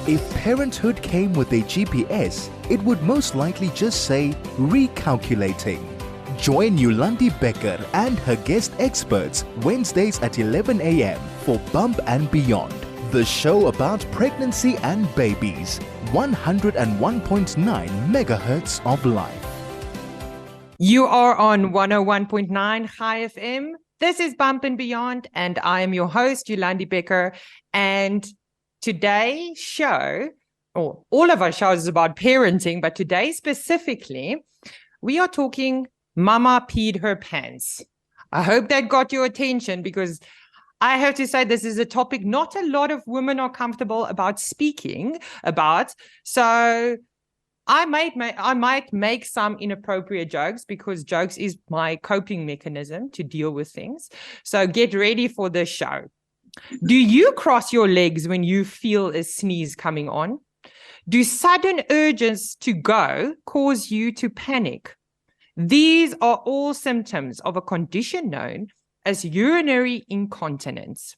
If parenthood came with a GPS, it would most likely just say recalculating. Join Yolandi Becker and her guest experts Wednesdays at 11 a.m. for Bump and Beyond, the show about pregnancy and babies. 101.9 megahertz of life. You are on 101.9 High FM. This is Bump and Beyond, and I am your host, Yolandi Becker. And today's show, or all of our shows, is about parenting, but today specifically, we are talking Mama Peed Her Pants. I hope that got your attention, because I have to say this is a topic not a lot of women are comfortable about speaking about. So I might make some inappropriate jokes, because jokes is my coping mechanism to deal with things. So get ready for this show. Do you cross your legs when you feel a sneeze coming on? Do sudden urges to go cause you to panic? These are all symptoms of a condition known as urinary incontinence.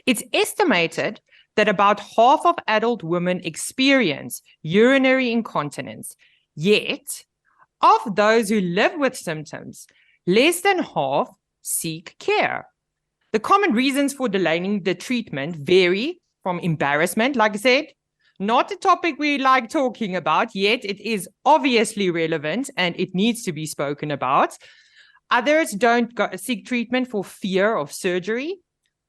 It's estimated that about half of adult women experience urinary incontinence. Yet, of those who live with symptoms, less than half seek care. The common reasons for delaying the treatment vary from embarrassment, like I said, not a topic we like talking about, yet it is obviously relevant and it needs to be spoken about. Others don't seek treatment for fear of surgery,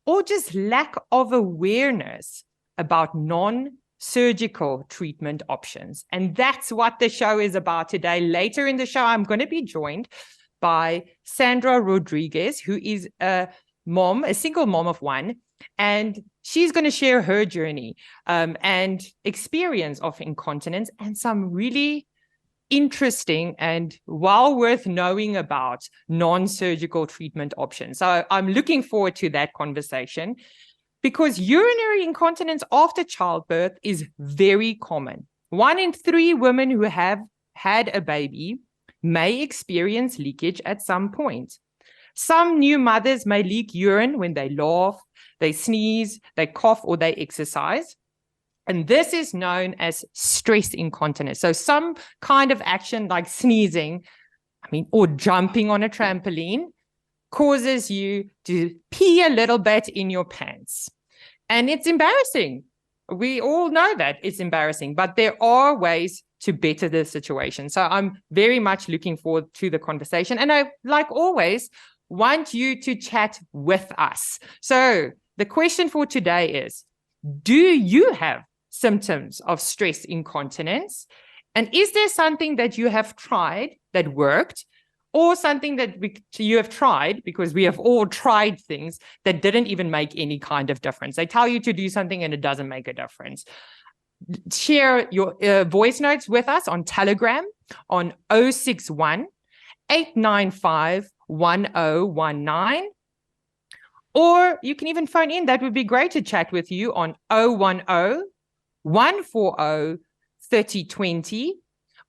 or just lack of awareness about non-surgical treatment options. And that's what the show is about today. Later in the show, I'm going to be joined by Sandra Rodrigues, who is a single mom of one, and she's going to share her journey and experience of incontinence and some really interesting and well worth knowing about non-surgical treatment options. So I'm looking forward to that conversation, because urinary incontinence after childbirth is very common. 1 in 3 women who have had a baby may experience leakage at some point. Some new mothers may leak urine when they laugh, they sneeze, they cough, or they exercise. And this is known as stress incontinence. So some kind of action like sneezing, or jumping on a trampoline causes you to pee a little bit in your pants. And it's embarrassing. We all know that it's embarrassing, but there are ways to better the situation. So I'm very much looking forward to the conversation. And I, like always, want you to chat with us. So the question for today is, do you have symptoms of stress incontinence? And is there something that you have tried that worked, or something that you have tried, because we have all tried things that didn't even make any kind of difference? They tell you to do something and it doesn't make a difference. Share your voice notes with us on Telegram on 061 895 1019. Or you can even phone in. That would be great to chat with you on 010 140 3020,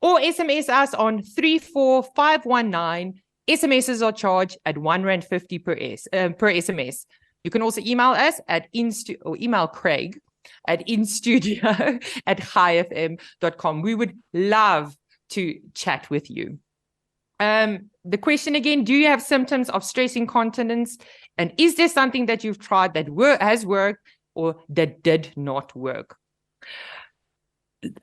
or SMS us on 34519. SMSs are charged at R1.50 per SMS. You can also email us at email Craig at instudio@highfm.com. We would love to chat with you. The question again, do you have symptoms of stress incontinence? And is there something that you've tried that has worked or that did not work?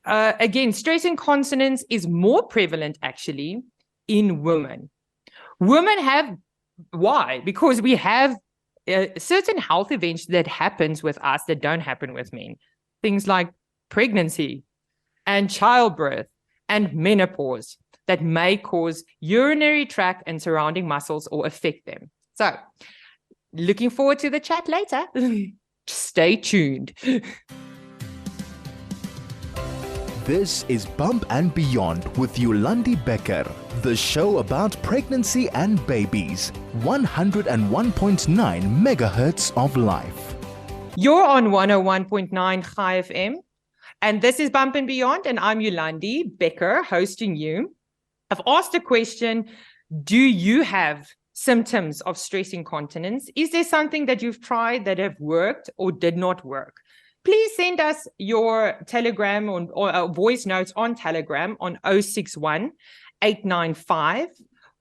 Again, stress incontinence is more prevalent actually in women. Why? Because we have certain health events that happens with us that don't happen with men. Things like pregnancy and childbirth and menopause that may cause urinary tract and surrounding muscles or affect them. So, looking forward to the chat later. Stay tuned. This is Bump and Beyond with Yolandi Becker, the show about pregnancy and babies. 101.9 megahertz of life. You're on 101.9 High FM, and this is Bump and Beyond, and I'm Yolandi Becker hosting you. I've asked a question, do you have symptoms of stress incontinence? Is there something that you've tried that have worked or did not work? please send us your Telegram or voice notes on Telegram on 061 895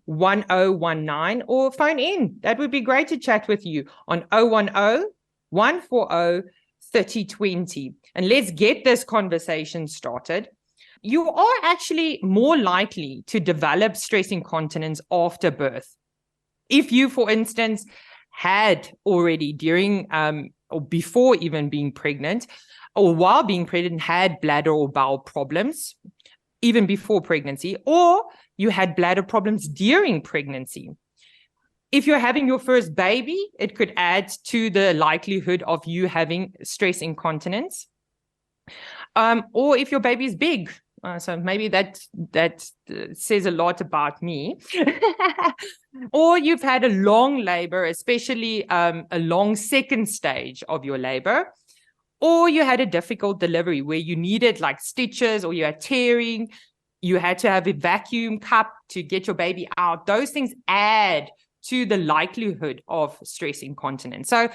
1019 or phone in. That would be great to chat with you on 010 140 3020. And let's get this conversation started. You are actually more likely to develop stress incontinence after birth. If you, for instance, had already during or before even being pregnant or while being pregnant had bladder or bowel problems, even before pregnancy, or you had bladder problems during pregnancy. If you're having your first baby, it could add to the likelihood of you having stress incontinence. Or if your baby is big, so maybe that says a lot about me. Or you've had a long labor, especially a long second stage of your labor. Or you had a difficult delivery where you needed like stitches or you had tearing, you had to have a vacuum cup to get your baby out. Those things add to the likelihood of stress incontinence. So,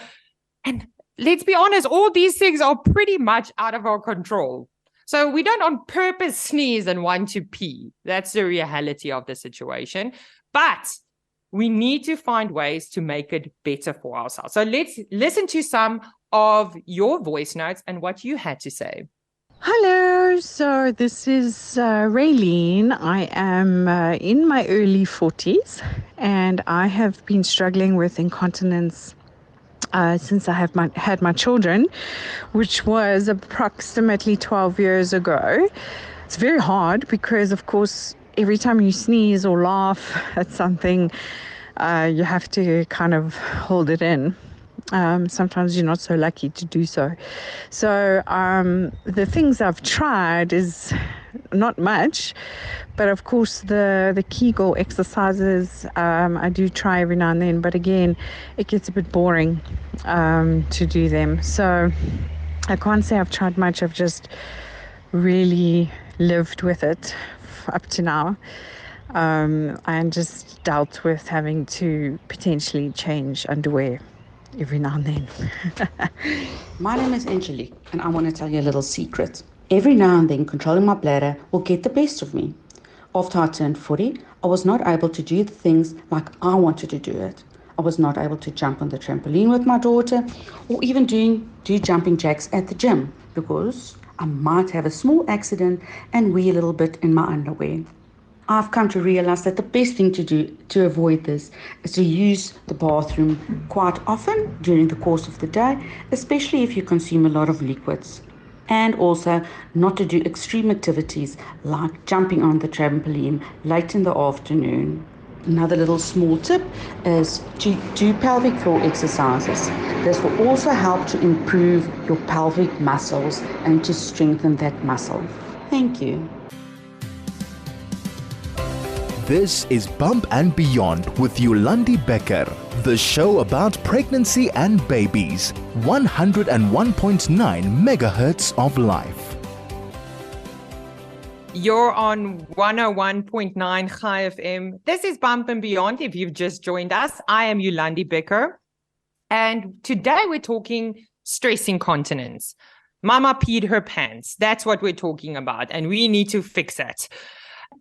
and let's be honest, all these things are pretty much out of our control. So we don't on purpose sneeze and want to pee. That's the reality of the situation. But we need to find ways to make it better for ourselves. So let's listen to some of your voice notes and what you had to say. Hello, so this is Raylene. I am in my early 40s and I have been struggling with incontinence since I have had my children, which was approximately 12 years ago. It's very hard because, of course, every time you sneeze or laugh at something, you have to kind of hold it in. Sometimes you're not so lucky to do so. So the things I've tried is not much, but of course the Kegel exercises I do try every now and then, but again it gets a bit boring to do them. So I can't say I've tried much. I've just really lived with it up to now. And just dealt with having to potentially change underwear every now and then. My name is Angelique, and I want to tell you a little secret. Every now and then, controlling my bladder will get the best of me. After I turned 40, I was not able to do the things like I wanted to do it. I was not able to jump on the trampoline with my daughter, or even do jumping jacks at the gym, because I might have a small accident and wee a little bit in my underwear. I've come to realize that the best thing to do to avoid this is to use the bathroom quite often during the course of the day, especially if you consume a lot of liquids. And also not to do extreme activities like jumping on the trampoline late in the afternoon. Another little small tip is to do pelvic floor exercises. This will also help to improve your pelvic muscles and to strengthen that muscle. Thank you. This is Bump and Beyond with Yolandi Becker, the show about pregnancy and babies. 101.9 megahertz of life. You're on 101.9 Chai FM. This is Bump and Beyond. If you've just joined us, I am Yolandi Becker. And today we're talking stress incontinence. Mama peed her pants. That's what we're talking about. And we need to fix it.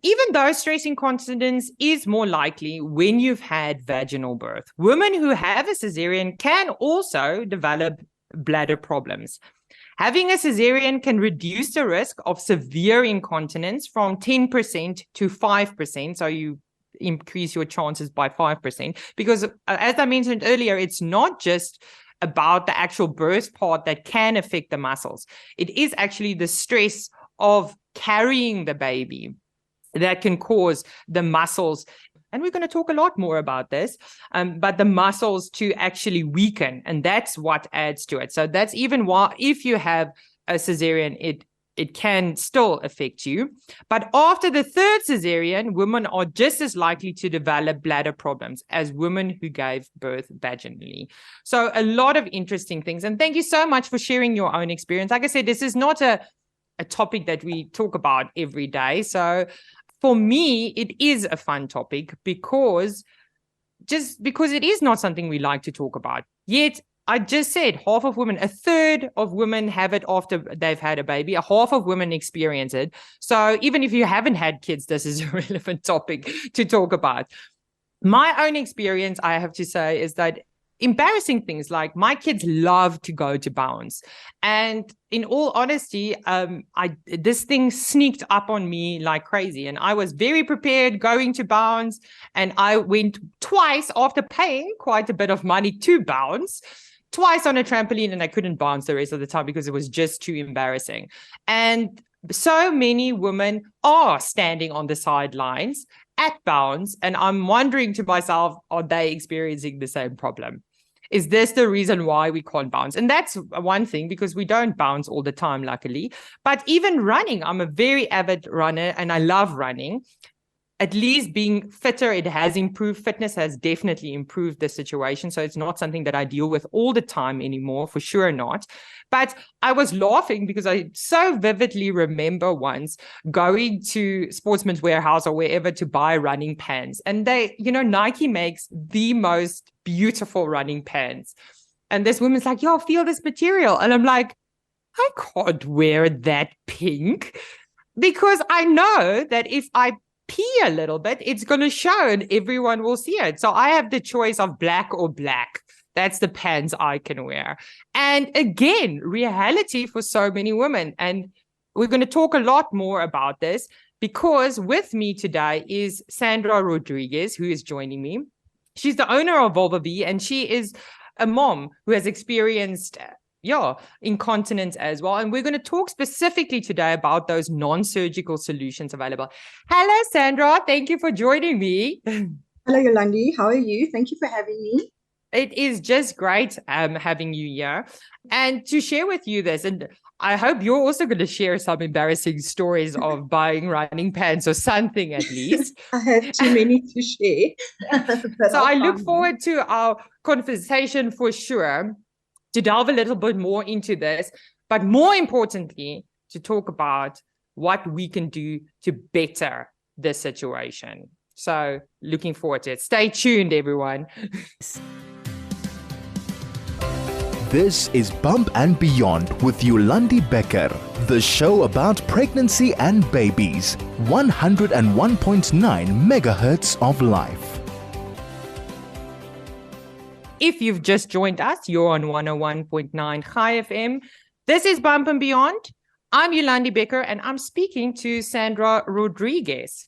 Even though stress incontinence is more likely when you've had vaginal birth, women who have a cesarean can also develop bladder problems. Having a cesarean can reduce the risk of severe incontinence from 10% to 5%. So you increase your chances by 5%. Because as I mentioned earlier, it's not just about the actual birth part that can affect the muscles. It is actually the stress of carrying the baby that can cause the muscles, and we're going to talk a lot more about this, but the muscles to actually weaken, and that's what adds to it. So that's even why if you have a cesarean, it can still affect you. But after the third cesarean, women are just as likely to develop bladder problems as women who gave birth vaginally. So a lot of interesting things, and thank you so much for sharing your own experience. Like I said, this is not a topic that we talk about every day. So for me, it is a fun topic because it is not something we like to talk about. Yet I just said half of women, a third of women have it after they've had a baby. A half of women experience it. So even if you haven't had kids, this is a relevant topic to talk about. My own experience, I have to say, is that embarrassing things like my kids love to go to bounce. And in all honesty, this thing sneaked up on me like crazy. And I was very prepared going to bounce. And I went twice after paying quite a bit of money to bounce, twice on a trampoline, and I couldn't bounce the rest of the time because it was just too embarrassing. And so many women are standing on the sidelines at bounce, and I'm wondering to myself, are they experiencing the same problem? Is this the reason why we can't bounce? And that's one thing, because we don't bounce all the time, luckily. But even running, I'm a very avid runner and I love running. At least being fitter, it has improved. Fitness has definitely improved the situation. So it's not something that I deal with all the time anymore, for sure not. But I was laughing because I so vividly remember once going to Sportsman's Warehouse or wherever to buy running pants. And they, Nike makes the most beautiful running pants. And this woman's like, yo, feel this material. And I'm like, I can't wear that pink, because I know that if I pee a little bit, it's going to show and everyone will see it. So I have the choice of black or black. That's the pants I can wear. And again, reality for so many women. And we're going to talk a lot more about this, because with me today is Sandra Rodrigues, who is joining me. She's the owner of Vulva V, and she is a mom who has experienced incontinence as well. And we're going to talk specifically today about those non-surgical solutions available. Hello, Sandra. Thank you for joining me. Hello, Yolandi. How are you? Thank you for having me. It is just great having you here and to share with you this. And I hope you're also going to share some embarrassing stories of buying running pants or something at least. I have too many to share. So I look forward to our conversation for sure, to delve a little bit more into this, but more importantly, to talk about what we can do to better this situation. So looking forward to it. Stay tuned, everyone. This is Bump and Beyond with Yolandi Becker, the show about pregnancy and babies. 101.9 megahertz of life. If you've just joined us, you're on 101.9 High FM. This is Bump and Beyond. I'm Yolandi Becker, and I'm speaking to Sandra Rodrigues.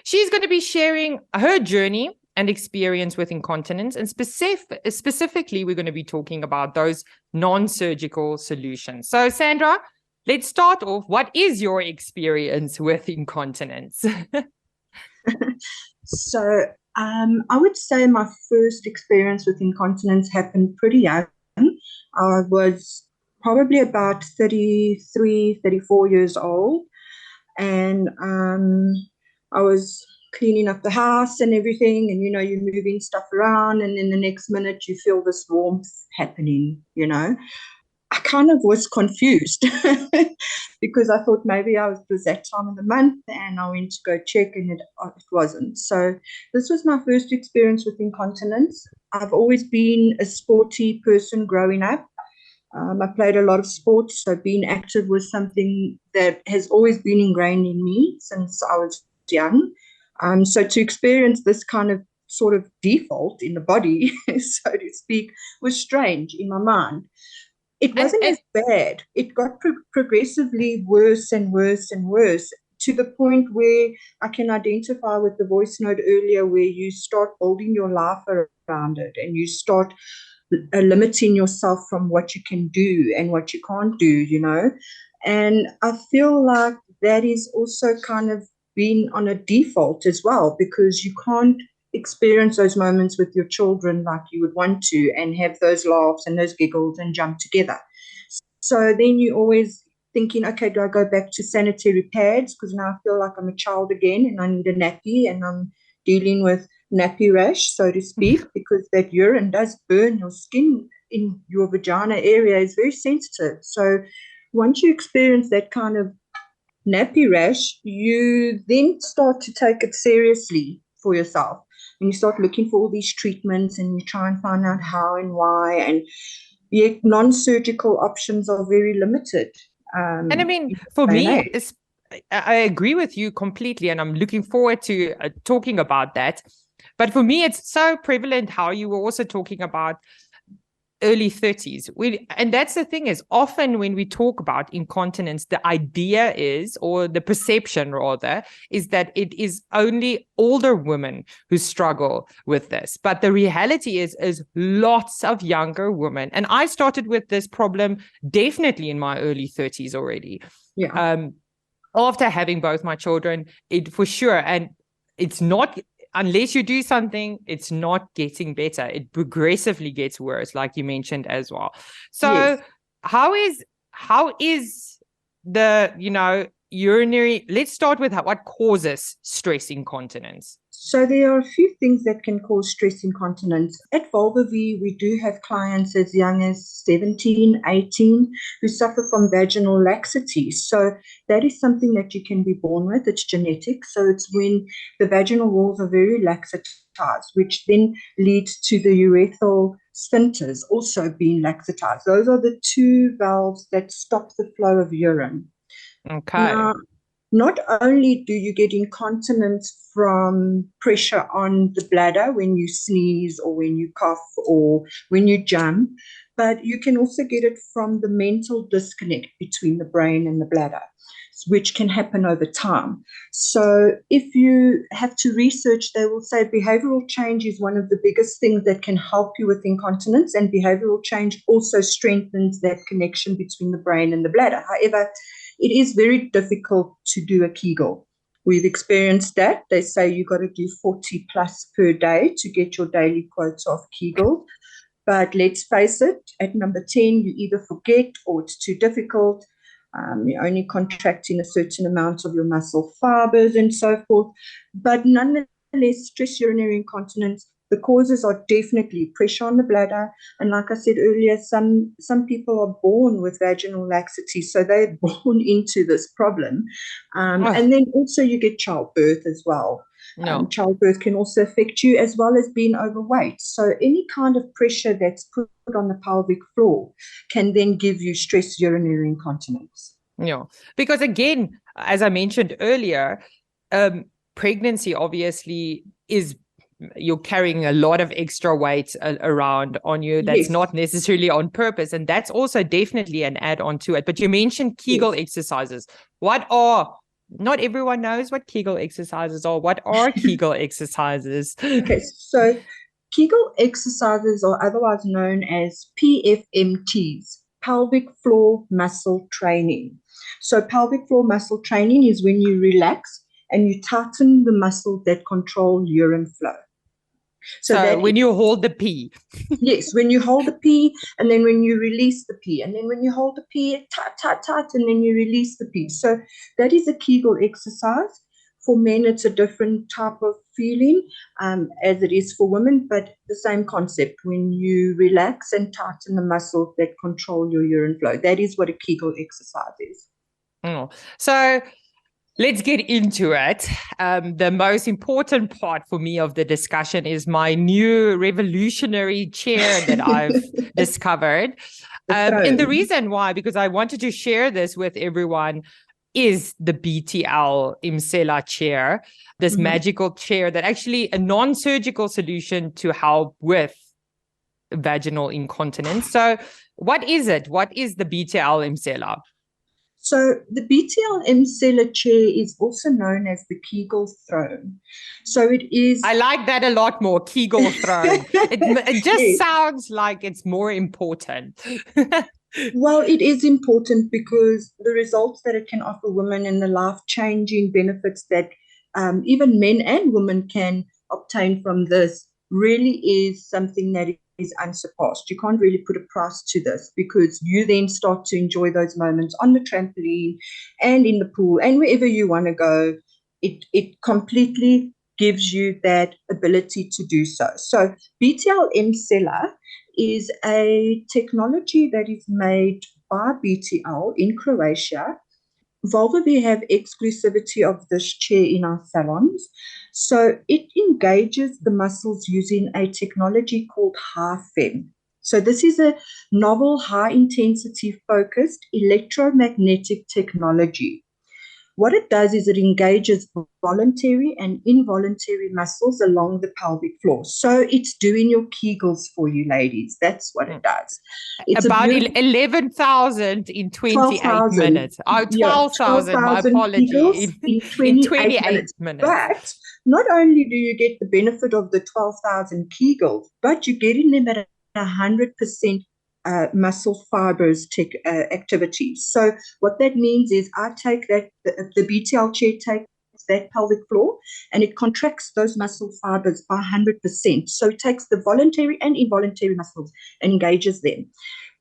She's going to be sharing her journey and experience with incontinence, and specifically, we're going to be talking about those non-surgical solutions. So, Sandra, let's start off. What is your experience with incontinence? So, I would say my first experience with incontinence happened pretty young. I was probably about 33, 34 years old. And I was cleaning up the house and everything. And, you're moving stuff around. And then the next minute you feel this warmth happening, I kind of was confused because I thought maybe it was that time of the month, and I went to go check and it wasn't. So this was my first experience with incontinence. I've always been a sporty person growing up. I played a lot of sports, so being active was something that has always been ingrained in me since I was young. So to experience this kind of sort of default in the body, so to speak, was strange in my mind. It wasn't as bad. It got progressively worse and worse and worse, to the point where I can identify with the voice note earlier, where you start building your life around it and you start limiting yourself from what you can do and what you can't do, And I feel like that is also kind of been on a default as well, because you can't experience those moments with your children like you would want to, and have those laughs and those giggles and jump together. So then you're always thinking, okay, do I go back to sanitary pads, because now I feel like I'm a child again and I need a nappy, and I'm dealing with nappy rash, so to speak, because that urine does burn your skin in your vagina area, is very sensitive. So once you experience that kind of nappy rash, you then start to take it seriously for yourself. And you start looking for all these treatments, and you try and find out how and why. And yet non-surgical options are very limited. And I mean, In for this day and me, age. I agree with you completely, and I'm looking forward to talking about that. But for me, it's so prevalent how you were also talking about early 30s. And that's the thing is, often when we talk about incontinence, the idea is, or the perception rather, is that it is only older women who struggle with this. But the reality is lots of younger women. And I started with this problem definitely in my early 30s already. Yeah. After having both my children, it for sure. And it's not, unless you do something, it's not getting better. It progressively gets worse, like you mentioned as well. So Yes. how is the, urinary, let's start with what causes stress incontinence. So there are a few things that can cause stress incontinence. At Vulva-V, we do have clients as young as 17, 18 who suffer from vaginal laxity. So that is something that you can be born with. It's genetic. So it's when the vaginal walls are very laxatized, which then leads to the urethral sphincters also being laxatized. Those are the two valves that stop the flow of urine. Okay. Now, not only do you get incontinence from pressure on the bladder when you sneeze or when you cough or when you jump, but you can also get it from the mental disconnect between the brain and the bladder, which can happen over time. So if you have to research, they will say behavioral change is one of the biggest things that can help you with incontinence, and behavioral change also strengthens that connection between the brain and the bladder. However, it is very difficult to do a Kegel. We've experienced that. They say you got to do 40 plus per day to get your daily quota of Kegel. But let's face it, at number 10, you either forget or it's too difficult. You're only contracting a certain amount of your muscle fibers and so forth. But nonetheless, stress urinary incontinence, the causes are definitely pressure on the bladder. And like I said earlier, some people are born with vaginal laxity, so they're born into this problem. And then also you get childbirth as well. No. Childbirth can also affect you, as well as being overweight. So any kind of pressure that's put on the pelvic floor can then give you stress urinary incontinence. Yeah, because again, as I mentioned earlier, pregnancy obviously is, you're carrying a lot of extra weight around on you that's Yes. not necessarily on purpose. And that's also definitely an add-on to it. But you mentioned Kegel exercises. Not everyone knows what Kegel exercises are. What are Kegel exercises? Okay, so Kegel exercises are otherwise known as PFMTs, pelvic floor muscle training. So pelvic floor muscle training is when you relax and you tighten the muscles that control urine flow. So when you hold the pee. Yes, when you hold the pee, and then when you release the pee, and then when you hold the pee, tight, and then you release the pee. So that is a Kegel exercise. For men, it's a different type of feeling as it is for women, but the same concept. When you relax and tighten the muscles that control your urine flow, that is what a Kegel exercise is. Oh. So let's get into it. The most important part for me of the discussion is my new revolutionary chair that I've discovered. And the reason why, because I wanted to share this with everyone, is the BTL Imsela chair, this magical chair that actually a non-surgical solution to help with vaginal incontinence. So what is it? What is the BTL Imsela? So the BTL Imsela chair is also known as the Kegel throne. So it is... I like that a lot more, Kegel throne. It just sounds like it's more important. Well, it is important because the results that it can offer women and the life-changing benefits that even men and women can obtain from this really is something that is unsurpassed. You can't really put a price to this because you then start to enjoy those moments on the trampoline and in the pool and wherever you want to go. It completely gives you that ability to do so. So BTL Imsela is a technology that is made by BTL in Croatia. Vulva-V have exclusivity of this chair in our salons. So it engages the muscles using a technology called HiFem. So this is a novel, high-intensity focused electromagnetic technology. What it does is it engages voluntary and involuntary muscles along the pelvic floor. So it's doing your Kegels for you, ladies. That's what it does. It's about 11,000 in 28 12,000. minutes. Oh, 12,000, my apology. Kegels in 28 minutes. But not only do you get the benefit of the 12,000 Kegels, but you're getting them at 100% muscle fibers activity. So what that means is I take that, the BTL chair takes that pelvic floor and it contracts those muscle fibers by 100%. So it takes the voluntary and involuntary muscles and engages them.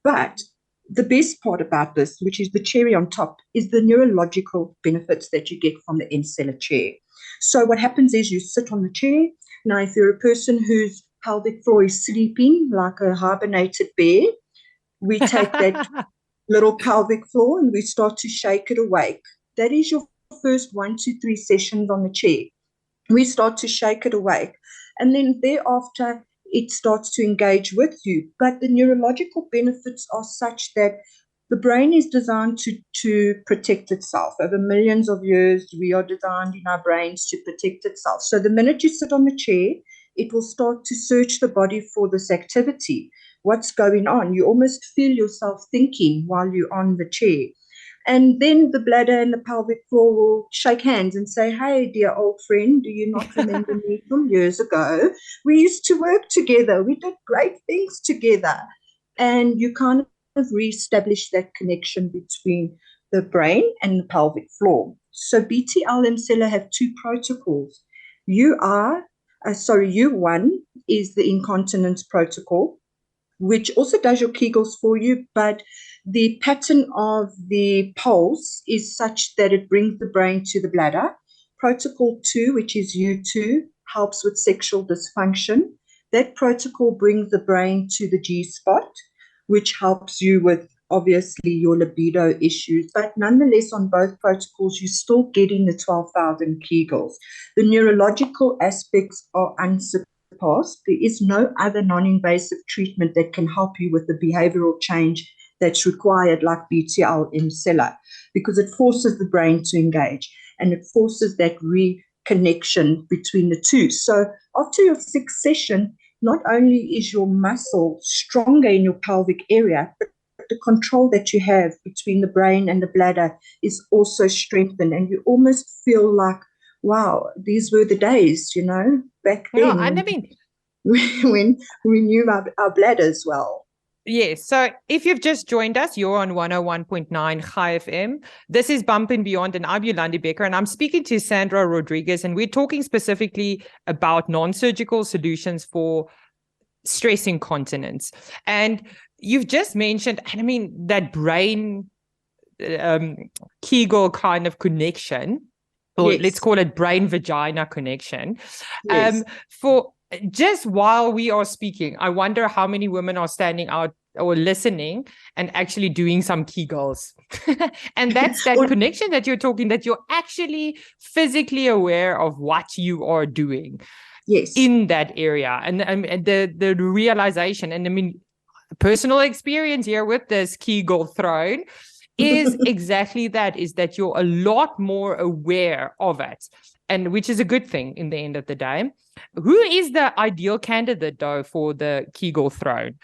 But the best part about this, which is the cherry on top, is the neurological benefits that you get from the Emceller chair. So what happens is you sit on the chair. Now, if you're a person whose pelvic floor is sleeping like a hibernated bear, we take that little pelvic floor and we start to shake it awake. That is your first 1, 2, 3 sessions on the chair. We start to shake it awake. And then thereafter, it starts to engage with you. But the neurological benefits are such that the brain is designed to protect itself. Over millions of years, we are designed in our brains to protect itself. So the minute you sit on the chair, it will start to search the body for this activity. What's going on? You almost feel yourself thinking while you're on the chair. And then the bladder and the pelvic floor will shake hands and say, hey, dear old friend, do you not remember me from years ago? We used to work together. We did great things together. And you kind of reestablish that connection between the brain and the pelvic floor. So BTL Emceller have 2 protocols. U1 is the incontinence protocol, which also does your Kegels for you, but the pattern of the pulse is such that it brings the brain to the bladder. Protocol 2, which is U2, helps with sexual dysfunction. That protocol brings the brain to the G-spot, which helps you with, obviously, your libido issues. But nonetheless, on both protocols, you're still getting the 12,000 Kegels. The neurological aspects are unsurpassed. There is no other non-invasive treatment that can help you with the behavioral change that's required, like BTL Emceller, because it forces the brain to engage and it forces that reconnection between the two. So after your 6th session, not only is your muscle stronger in your pelvic area, but the control that you have between the brain and the bladder is also strengthened, and you almost feel like, wow, these were the days, back then. Yeah, and I mean, when we knew our bladders well. Yes. So if you've just joined us, you're on 101.9 High FM. This is Bump and Beyond, and I'm Yolandi Becker, and I'm speaking to Sandra Rodrigues, and we're talking specifically about non-surgical solutions for stress incontinence. And you've just mentioned, and I mean, that brain Kegel kind of connection, or yes. Let's call it brain-vagina connection. Yes. For just while we are speaking, I wonder how many women are standing out or listening and actually doing some Kegels. And that's that connection that you're talking, that you're actually physically aware of what you are doing in that area. And the realization, and I mean, personal experience here with this Kegel throne is exactly that, is that you're a lot more aware of it. And which is a good thing in the end of the day. Who is the ideal candidate, though, for the Kegel throne?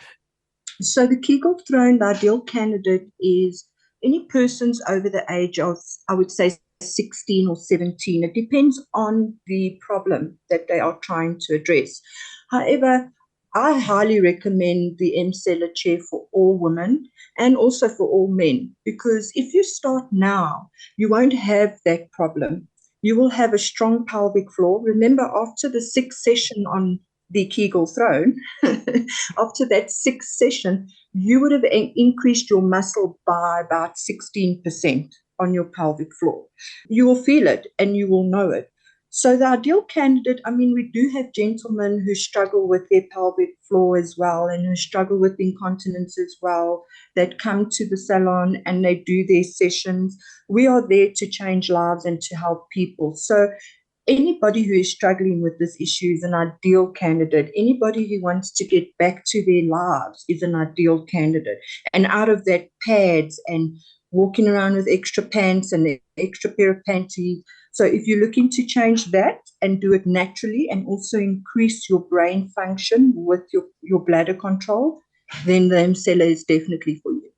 So the Kegel throne, the ideal candidate is any persons over the age of, I would say, 16 or 17. It depends on the problem that they are trying to address. However, I highly recommend the Emceller chair for all women and also for all men, because if you start now, you won't have that problem. You will have a strong pelvic floor. Remember, after the 6th session on the Kegel throne, after that 6th session, you would have increased your muscle by about 16% on your pelvic floor. You will feel it and you will know it. So the ideal candidate, I mean, we do have gentlemen who struggle with their pelvic floor as well and who struggle with incontinence as well, that come to the salon and they do their sessions. We are there to change lives and to help people. So anybody who is struggling with this issue is an ideal candidate. Anybody who wants to get back to their lives is an ideal candidate. And out of that, pads and walking around with extra pants and an extra pair of panties. So if you're looking to change that and do it naturally and also increase your brain function with your bladder control, then the Mcella is definitely for you.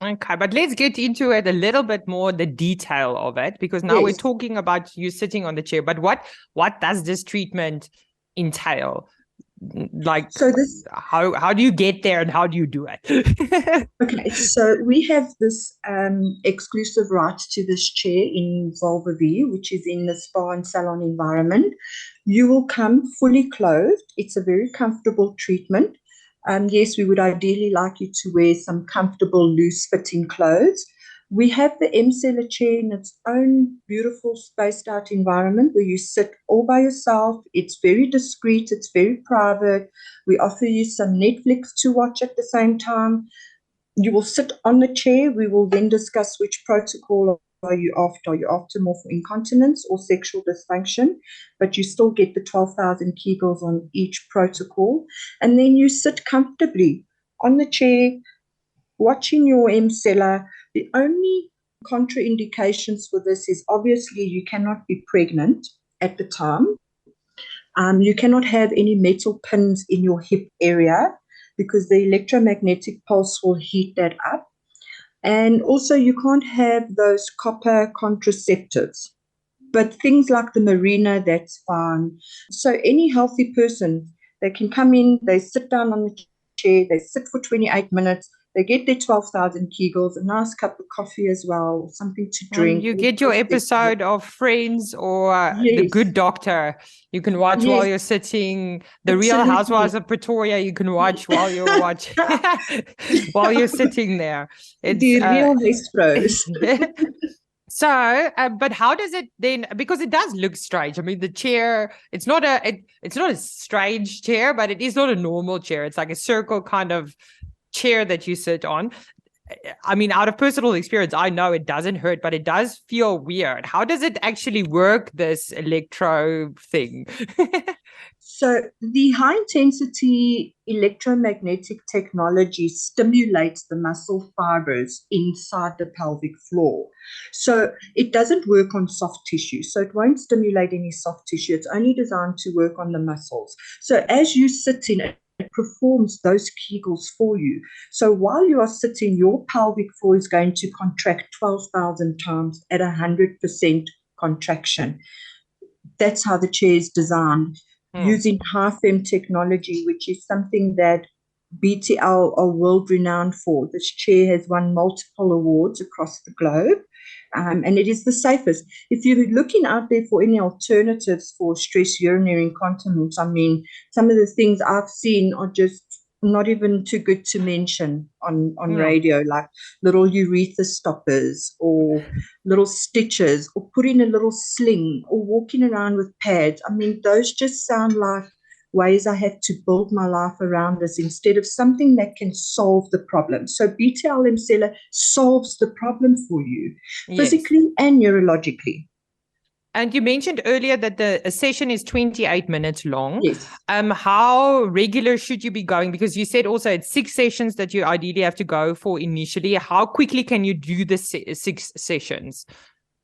Okay, but let's get into it a little bit more, the detail of it, because now we're talking about you sitting on the chair. But what does this treatment entail? Like, so how do you get there and how do you do it? Okay, so we have this exclusive right to this chair in Vulva V, which is in the spa and salon environment. You will come fully clothed. It's a very comfortable treatment. Yes, we would ideally like you to wear some comfortable, loose-fitting clothes. We have the Mcella chair in its own beautiful spaced-out environment where you sit all by yourself. It's very discreet. It's very private. We offer you some Netflix to watch at the same time. You will sit on the chair. We will then discuss which protocol are you after. Are you after more for incontinence or sexual dysfunction? But you still get the 12,000 Kegels on each protocol. And then you sit comfortably on the chair, watching your Mcella. The only contraindications for this is obviously you cannot be pregnant at the time. You cannot have any metal pins in your hip area because the electromagnetic pulse will heat that up. And also you can't have those copper contraceptives. But things like the Marina, that's fine. So any healthy person, they can come in, they sit down on the chair, they sit for 28 minutes, they get their 12,000 Kegels, a nice cup of coffee as well, something to drink. You get your episode of Friends or The Good Doctor. You can watch while you're sitting. The Real Housewives of Pretoria, you can watch while you're watching, while you're sitting there. It's the real West Bros. So, but how does it then? Because it does look strange. I mean, the chair. It's not a strange chair, but it is not a normal chair. It's like a circle kind of chair that you sit on. I mean, out of personal experience, I know it doesn't hurt, but it does feel weird. How does it actually work, this electro thing? So the high-intensity electromagnetic technology stimulates the muscle fibers inside the pelvic floor. So it doesn't work on soft tissue. So it won't stimulate any soft tissue. It's only designed to work on the muscles. So as you sit in it, it performs those Kegels for you. So while you are sitting, your pelvic floor is going to contract 12,000 times at 100% contraction. That's how the chair is designed. Using high-fem technology, which is something that BTL are world-renowned for. This chair has won multiple awards across the globe, and it is the safest. If you're looking out there for any alternatives for stress urinary incontinence, I mean, some of the things I've seen are just not even too good to mention on radio, like little urethra stoppers or little stitches or putting a little sling or walking around with pads. I mean, those just sound like ways I have to build my life around this instead of something that can solve the problem. So BTL Mcella solves the problem for you physically and neurologically. And you mentioned earlier that a session is 28 minutes long. Yes. How regular should you be going? Because you said also it's 6 sessions that you ideally have to go for initially. How quickly can you do the 6 sessions?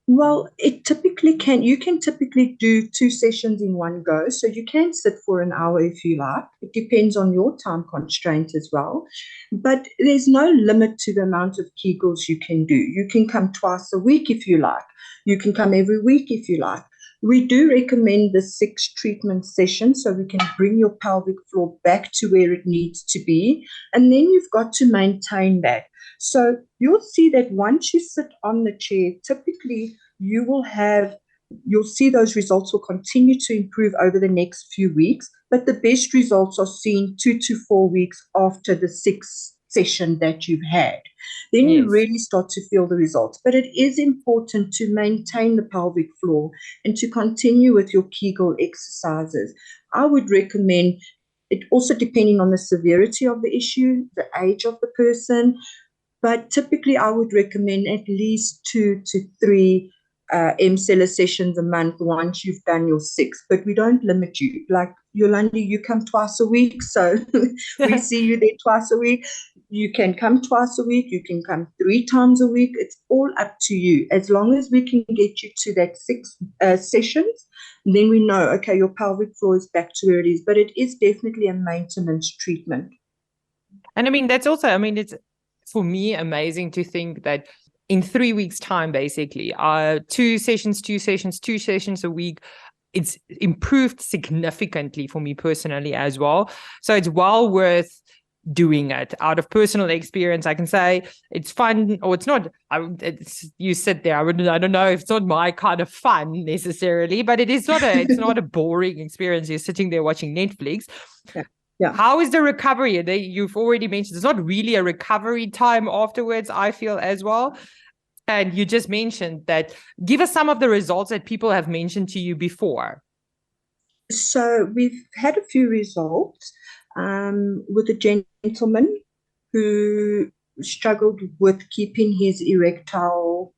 Well, it typically can. You can typically do 2 sessions in one go. So you can sit for an hour if you like. It depends on your time constraint as well. But there's no limit to the amount of Kegels you can do. You can come twice a week if you like. You can come every week if you like. We do recommend the 6 treatment sessions so we can bring your pelvic floor back to where it needs to be. And then you've got to maintain that. So you'll see that once you sit on the chair, typically you'll see those results will continue to improve over the next few weeks. But the best results are seen 2 to 4 weeks after the 6th session that you've had. Then you really start to feel the results. But it is important to maintain the pelvic floor and to continue with your Kegel exercises. I would recommend it, also depending on the severity of the issue, the age of the person, but typically I would recommend at least 2 to 3 M-Seller sessions a month once you've done your 6, but we don't limit you. Like Yolanda, you come twice a week, so we see you there twice a week. You can come twice a week, you can come 3 times a week. It's all up to you. As long as we can get you to that 6 sessions, then we know, okay, your pelvic floor is back to where it is. But it is definitely a maintenance treatment. And I mean, that's also, I mean, it's for me amazing to think that in 3 weeks' time, basically, 2 sessions a week, it's improved significantly for me personally as well. So it's well worth doing it. Out of personal experience, I can say it's fun, or it's not. You sit there. I don't know if it's not my kind of fun necessarily, but it's not a boring experience. You're sitting there watching Netflix. Yeah. Yeah. How is the recovery? You've already mentioned it's not really a recovery time afterwards, I feel as well. And you just mentioned that. Give us some of the results that people have mentioned to you before. So we've had a few results with a gentleman who struggled with keeping his erectile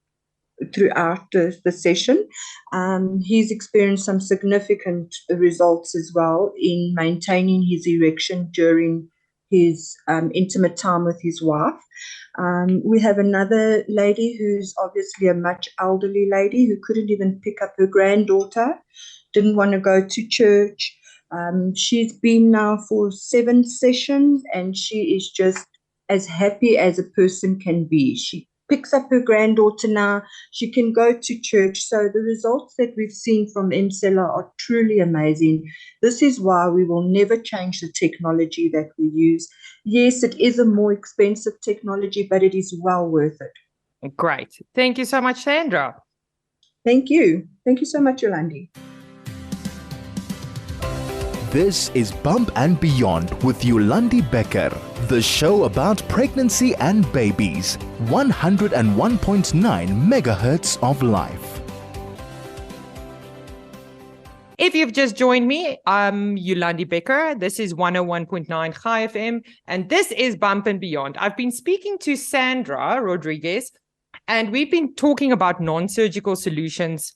throughout the session. He's experienced some significant results as well in maintaining his erection during his intimate time with his wife. We have another lady who's obviously a much elderly lady who couldn't even pick up her granddaughter, didn't want to go to church. She's been now for 7 sessions and she is just as happy as a person can be. She picks up her granddaughter now. She can go to church. So the results that we've seen from M-Seller are truly amazing. This is why we will never change the technology that we use. Yes, it is a more expensive technology, but it is well worth it. Great. Thank you so much, Sandra. Thank you. Thank you so much, Yolandi. This is Bump and Beyond with Yolandi Becker, the show about pregnancy and babies. 101.9 megahertz of life. If you've just joined me, I'm Yolandi Becker. This is 101.9 Chai FM, and this is Bump and Beyond. I've been speaking to Sandra Rodrigues, and we've been talking about non-surgical solutions,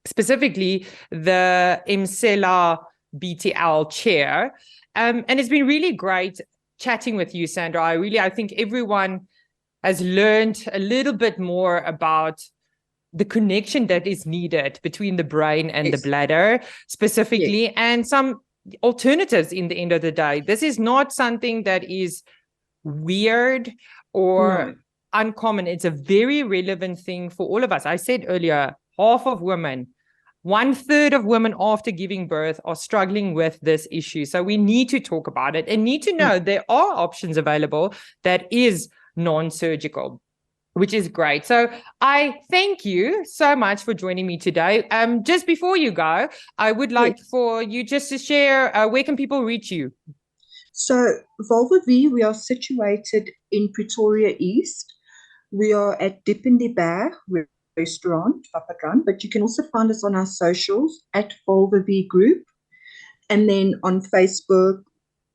specifically the M-Seller BTL chair. And it's been really great chatting with you, Sandra. I think everyone has learned a little bit more about the connection that is needed between the brain and the bladder specifically, and some alternatives in the end of the day. This is not something that is weird or uncommon. It's a very relevant thing for all of us. I said earlier, half of women, 1/3 of women after giving birth are struggling with this issue. So we need to talk about it and need to know there are options available that is non-surgical, which is great. So I thank you so much for joining me today. Just before you go, I would like for you just to share where can people reach you? So Vulva V, we are situated in Pretoria East. We are at Dip in die Berg restaurant, but you can also find us on our socials at Vulva V Group, and then on Facebook,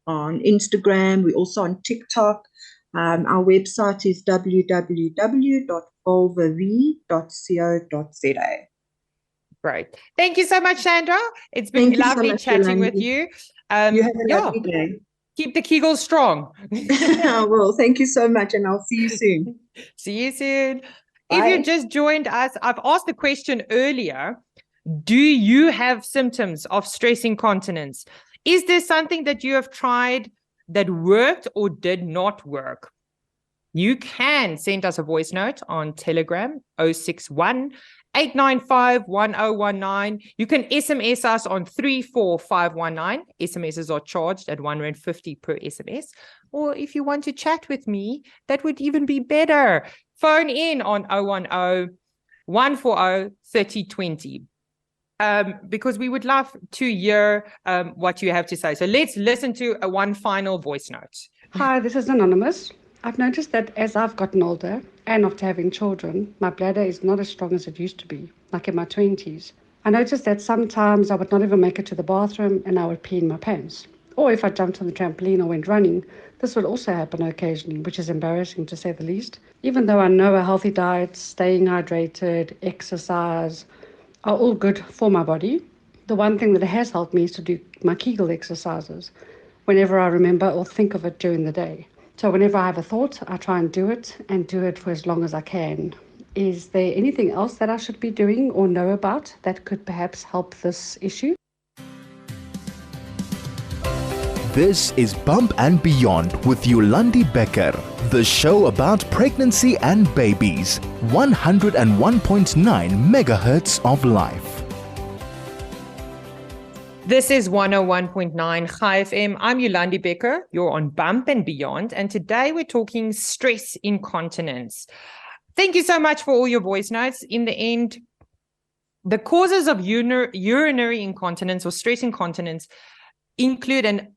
on Instagram, we're also on TikTok. Our website is www.vulvav.co.za. Great. Thank you so much, Sandra. It's been lovely chatting with you. You have a lovely day. Keep the Kegels strong. I will. Thank you so much, and I'll see you soon. See you soon. Bye. If you just joined us, I've asked the question earlier, do you have symptoms of stress incontinence? Is there something that you have tried that worked or did not work? You can send us a voice note on Telegram, 061 895 1019. You can SMS us on 34519. SMSs are charged at R1.50 per SMS. Or if you want to chat with me, that would even be better. Phone in on 010-140-3020. Because we would love to hear what you have to say. So let's listen to one final voice note. Hi, this is Anonymous. I've noticed that as I've gotten older and after having children, my bladder is not as strong as it used to be, like in my 20s. I noticed that sometimes I would not even make it to the bathroom and I would pee in my pants. Or if I jumped on the trampoline or went running, this would also happen occasionally, which is embarrassing to say the least. Even though I know a healthy diet, staying hydrated, exercise are all good for my body, the one thing that has helped me is to do my Kegel exercises whenever I remember or think of it during the day. So whenever I have a thought, I try and do it for as long as I can. Is there anything else that I should be doing or know about that could perhaps help this issue? This is Bump and Beyond with Yolandi Becker, the show about pregnancy and babies. 101.9 megahertz of life. This is 101.9 Chai FM. I'm Yolandi Becker. You're on Bump and Beyond. And today we're talking stress incontinence. Thank you so much for all your voice notes. In the end, the causes of urinary incontinence or stress incontinence include, and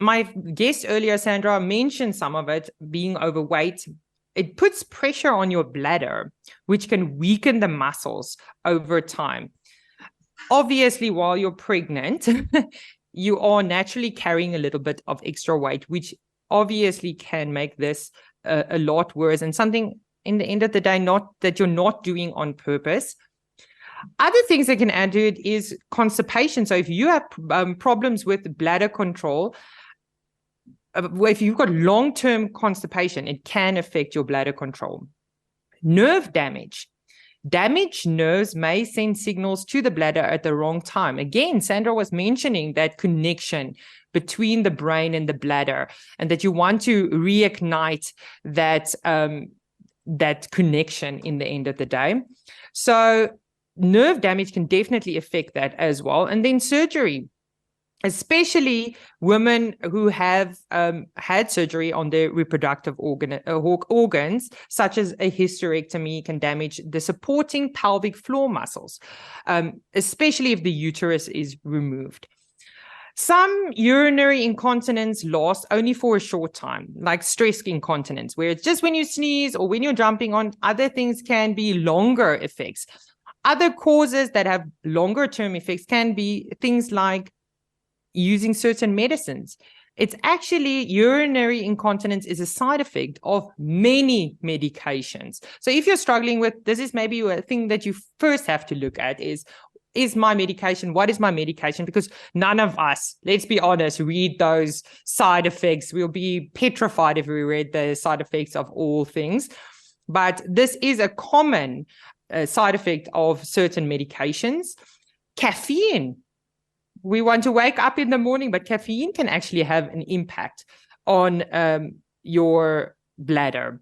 my guest earlier, Sandra, mentioned some of it, being overweight. It puts pressure on your bladder, which can weaken the muscles over time. Obviously, while you're pregnant, you are naturally carrying a little bit of extra weight, which obviously can make this a lot worse, and something in the end of the day, not that you're not doing on purpose. Other things that can add to it is constipation. So if you have problems with bladder control, if you've got long-term constipation, it can affect your bladder control. Nerve damage. Damaged nerves may send signals to the bladder at the wrong time. Again, Sandra was mentioning that connection between the brain and the bladder, and that you want to reignite that, that connection in the end of the day. So nerve damage can definitely affect that as well. And then surgery, especially women who have had surgery on their reproductive organs, such as a hysterectomy, can damage the supporting pelvic floor muscles, especially if the uterus is removed. Some urinary incontinence lasts only for a short time, like stress incontinence, where it's just when you sneeze or when you're jumping on. Other things can be longer effects. Other causes that have longer term effects can be things like using certain medicines. It's actually, urinary incontinence is a side effect of many medications. So if you're struggling with, this is maybe a thing that you first have to look at is my medication, what is my medication? Because none of us, let's be honest, read those side effects. We'll be petrified if we read the side effects of all things. But this is a common side effect of certain medications. Caffeine. We want to wake up in the morning, but caffeine can actually have an impact on your bladder.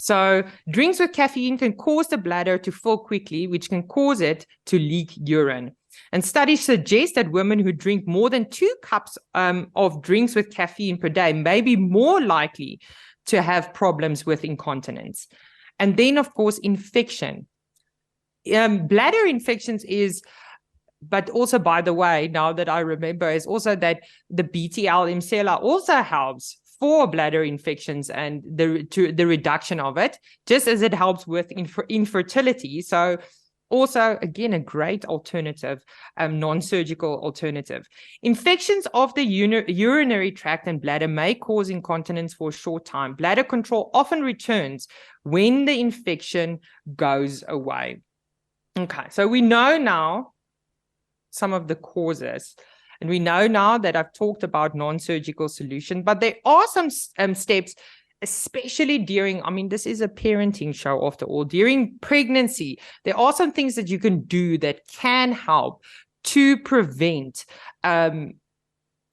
So drinks with caffeine can cause the bladder to fill quickly, which can cause it to leak urine. And studies suggest that women who drink more than 2 cups of drinks with caffeine per day may be more likely to have problems with incontinence. And then, of course, infection. Bladder infections is, but also, by the way, now that I remember, is also that the BTL Mcela also helps for bladder infections and the reduction of it, just as it helps with infertility. So also, again, a great alternative, non-surgical alternative. Infections of the urinary tract and bladder may cause incontinence for a short time. Bladder control often returns when the infection goes away. Okay, so we know now some of the causes, and we know now that I've talked about non-surgical solution, but there are some steps, especially during, I mean, this is a parenting show after all, during pregnancy. There are some things that you can do that can help to prevent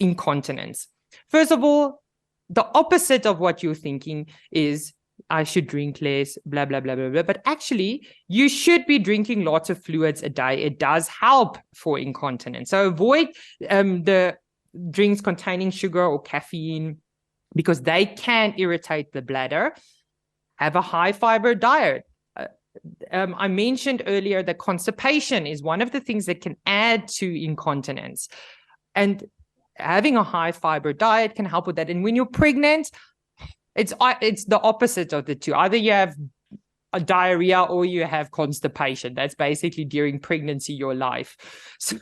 incontinence. First of all, the opposite of what you're thinking is, I should drink less, blah, blah, blah, blah, blah. But actually, you should be drinking lots of fluids a day. It does help for incontinence. So avoid the drinks containing sugar or caffeine, because they can irritate the bladder. Have a high fiber diet. I mentioned earlier that constipation is one of the things that can add to incontinence. And having a high fiber diet can help with that. And when you're pregnant, it's the opposite of the two. Either you have a diarrhea or you have constipation. That's basically during pregnancy, your life. So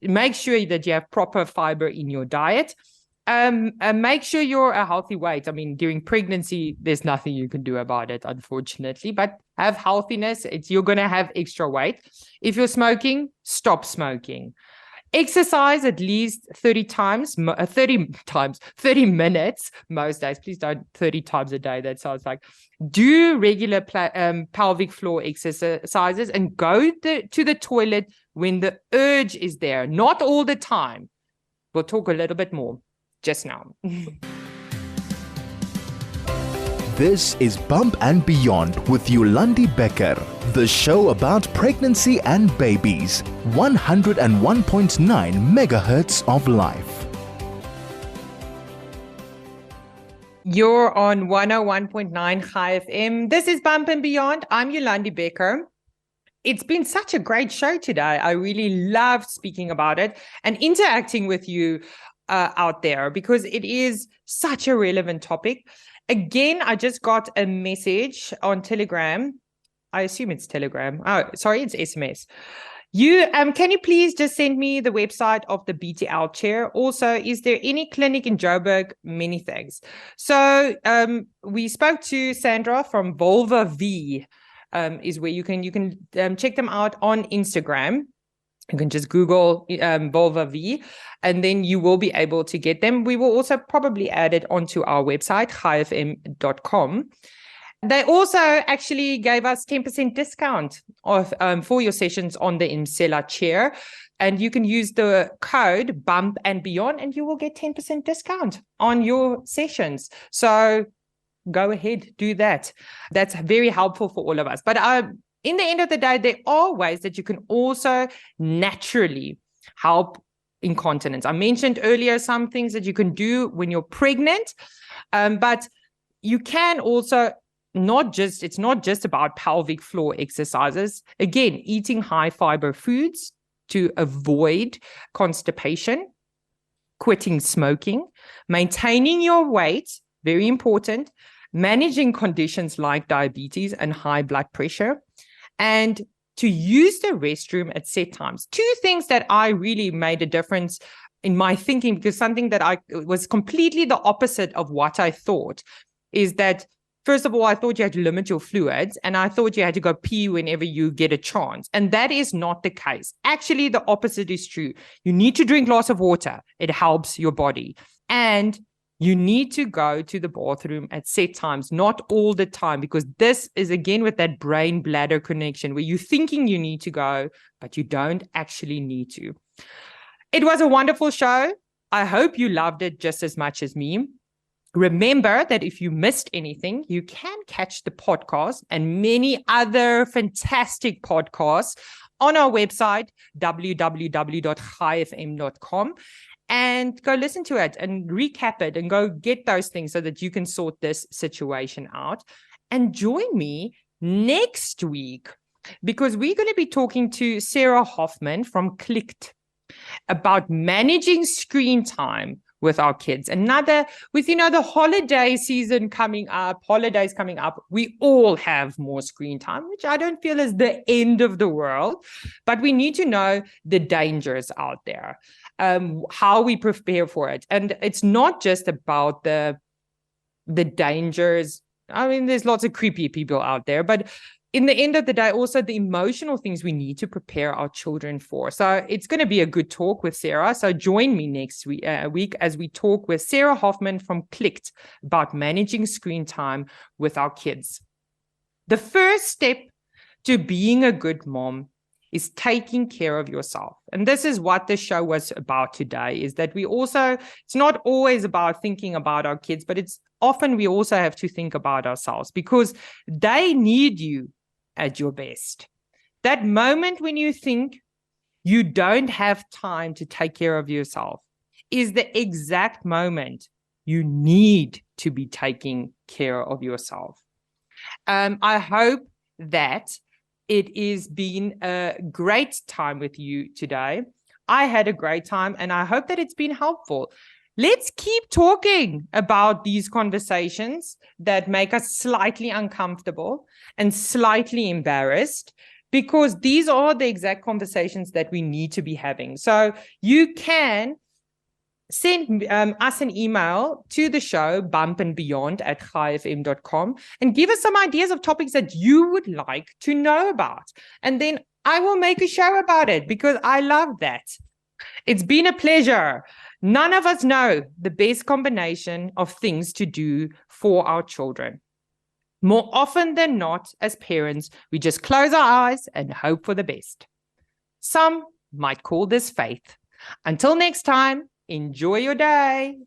make sure that you have proper fiber in your diet. Make sure you're a healthy weight. I mean, during pregnancy, there's nothing you can do about it, unfortunately, but have healthiness. You're going to have extra weight. If you're smoking, stop smoking. Exercise at least 30 minutes most days. Please don't 30 times a day. That sounds like. Do regular pelvic floor exercises and go to the toilet when the urge is there, not all the time. We'll talk a little bit more just now. This is Bump and Beyond with Yolandi Becker, the show about pregnancy and babies. 101.9 megahertz of life. You're on 101.9 High FM. This is Bump and Beyond. I'm Yolandi Becker. It's been such a great show today. I really loved speaking about it and interacting with you out there because it is such a relevant topic. Again, I just got a message on Telegram. I assume it's Telegram. Oh, sorry, it's SMS. Can you please just send me the website of the BTL chair? Also, is there any clinic in Joburg? Many thanks. So we spoke to Sandra from Vulva V, is where you can check them out on Instagram. You can just Google Vulva V, and then you will be able to get them. We will also probably add it onto our website, highfm.com. They also actually gave us 10% discount for your sessions on the Imsela chair. And you can use the code BUMP and Beyond, and you will get 10% discount on your sessions. So go ahead, do that. That's very helpful for all of us. But in the end of the day, there are ways that you can also naturally help incontinence. I mentioned earlier some things that you can do when you're pregnant, but you can also it's not just about pelvic floor exercises. Again, eating high fiber foods to avoid constipation, quitting smoking, maintaining your weight, very important, managing conditions like diabetes and high blood pressure, and to use the restroom at set times. Two things that I really made a difference in my thinking, because something that I was completely the opposite of what I thought is that, first of all, I thought you had to limit your fluids, and I thought you had to go pee whenever you get a chance. And that is not the case. Actually, the opposite is true. You need to drink lots of water. It helps your body. And you need to go to the bathroom at set times, not all the time, because this is, again, with that brain-bladder connection where you're thinking you need to go, but you don't actually need to. It was a wonderful show. I hope you loved it just as much as me. Remember that if you missed anything, you can catch the podcast and many other fantastic podcasts on our website, www.highfm.com. And go listen to it and recap it and go get those things so that you can sort this situation out. And join me next week because we're going to be talking to Sarah Hoffman from Clicked about managing screen time with our kids. With the holiday season holidays coming up, we all have more screen time, which I don't feel is the end of the world, but we need to know the dangers out there, how we prepare for it. And it's not just about the dangers. I mean, there's lots of creepy people out there, but in the end of the day, also the emotional things we need to prepare our children for. So it's going to be a good talk with Sarah. So join me next week as we talk with Sarah Hoffman from Clicked about managing screen time with our kids. The first step to being a good mom is taking care of yourself. And this is what the show was about today, is that it's not always about thinking about our kids, but it's often we also have to think about ourselves because they need you at your best. That moment when you think you don't have time to take care of yourself is the exact moment you need to be taking care of yourself. I hope that it has been a great time with you today. I had a great time and I hope that it's been helpful. Let's keep talking about these conversations that make us slightly uncomfortable and slightly embarrassed. because these are the exact conversations that we need to be having. So you can send us an email to the show, bumpandbeyond@chaifm.com, and give us some ideas of topics that you would like to know about. And then I will make a show about it because I love that. It's been a pleasure. None of us know the best combination of things to do for our children. More often than not, as parents, we just close our eyes and hope for the best. Some might call this faith. Until next time, enjoy your day.